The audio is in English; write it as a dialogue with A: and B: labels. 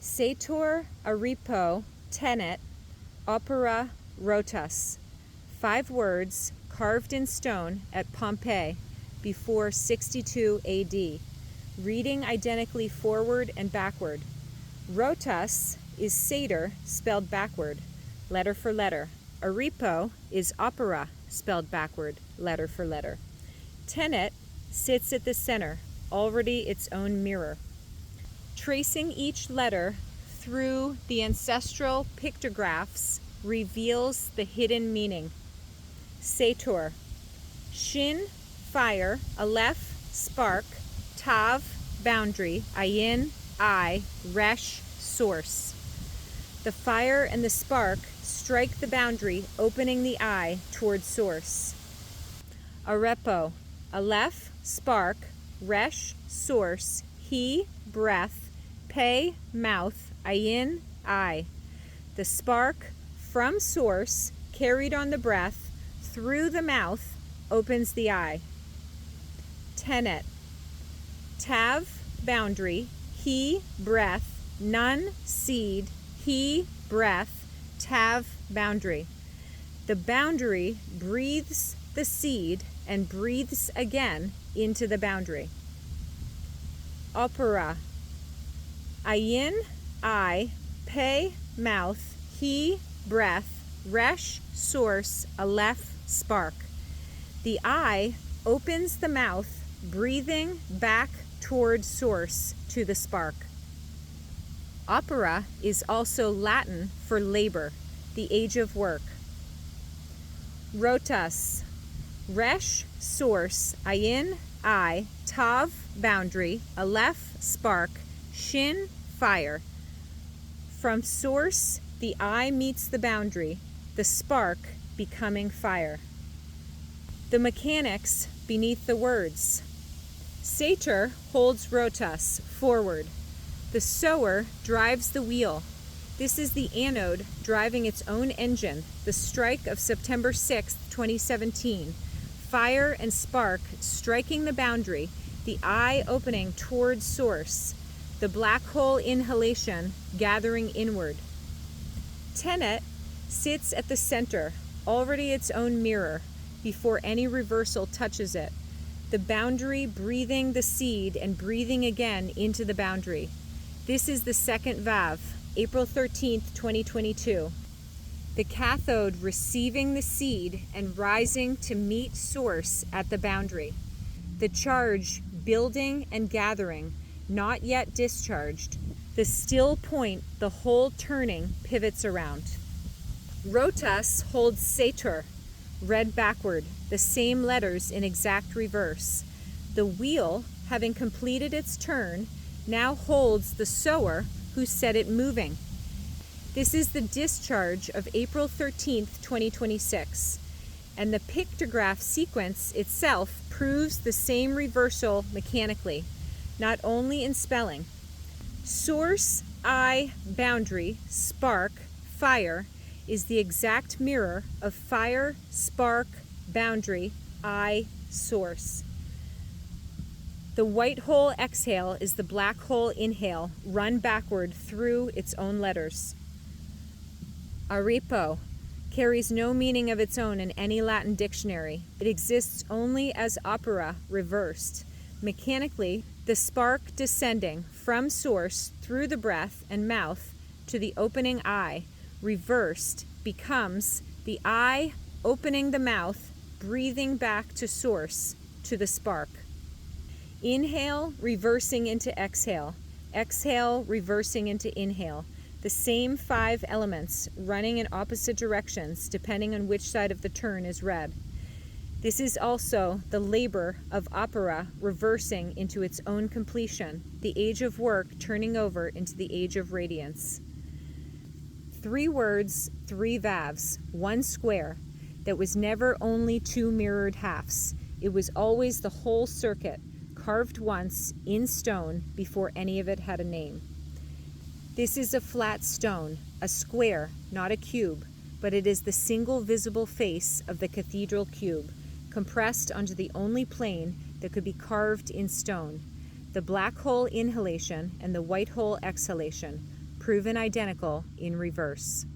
A: Sator, Arepo, Tenet, Opera, Rotas. 5 words carved in stone at Pompeii before 62 AD, reading identically forward and backward. Rotas is Sator spelled backward, letter for letter. Arepo is opera spelled backward, letter for letter. Tenet sits at the center, already its own mirror. Tracing each letter through the ancestral pictographs reveals the hidden meaning. Sator, Shin, fire, Aleph, spark, Tav, boundary, Ayin, eye, Resh, source. The fire and the spark strike the boundary, opening the eye toward source. Arepo, Aleph, spark, Resh, source, He, breath, Pe, mouth, Ayin, eye. The spark from source, carried on the breath, through the mouth, opens the eye. Tenet, Tav, boundary, He, breath, Nun, seed, He, breath, Tav, boundary. The boundary breathes the seed and breathes again into the boundary. Opera, Ayin, eye, Pe, mouth, He, breath, Resh, source, Aleph, spark. The eye opens the mouth, breathing back toward source to the spark. Opera is also Latin for labor, the age of work. Rotas, Resh, source, Ayin, eye, Tav, boundary, Aleph, spark, Shin, fire. From source, the eye meets the boundary, the spark becoming fire. The mechanics beneath the words. Sator holds Rotas, forward. The sower drives the wheel. This is the anode driving its own engine, the strike of September 6, 2017. Fire and spark striking the boundary, the eye opening toward source, the black hole inhalation gathering inward. Tenet sits at the center, already its own mirror, before any reversal touches it. The boundary breathing the seed and breathing again into the boundary. This is the second Vav, April 13th, 2022. The cathode receiving the seed and rising to meet source at the boundary. The charge building and gathering, not yet discharged. The still point the whole turning pivots around. Rotas holds Sator, read backward, the same letters in exact reverse. The wheel, having completed its turn, now holds the sower who set it moving. This is the discharge of April 13th, 2026, and the pictograph sequence itself proves the same reversal mechanically, not only in spelling. Source, eye, boundary, spark, fire is the exact mirror of fire, spark, boundary, eye, source. The white hole exhale is the black hole inhale, run backward through its own letters. Arepo carries no meaning of its own in any Latin dictionary. It exists only as opera reversed. Mechanically, the spark descending from source through the breath and mouth to the opening eye, reversed, becomes the eye opening the mouth, breathing back to source, to the spark. Inhale, reversing into exhale. Exhale, reversing into inhale. The same 5 elements running in opposite directions depending on which side of the turn is read. This is also the labor of opera reversing into its own completion, the age of work turning over into the age of radiance. 3 words, 3 Vavs, 1 square, that was never only 2 mirrored halves. It was always the whole circuit, carved once in stone before any of it had a name. This is a flat stone, a square, not a cube, but it is the single visible face of the Cathedral Cube, compressed onto the only plane that could be carved in stone. The black hole inhalation and the white hole exhalation, proven identical in reverse.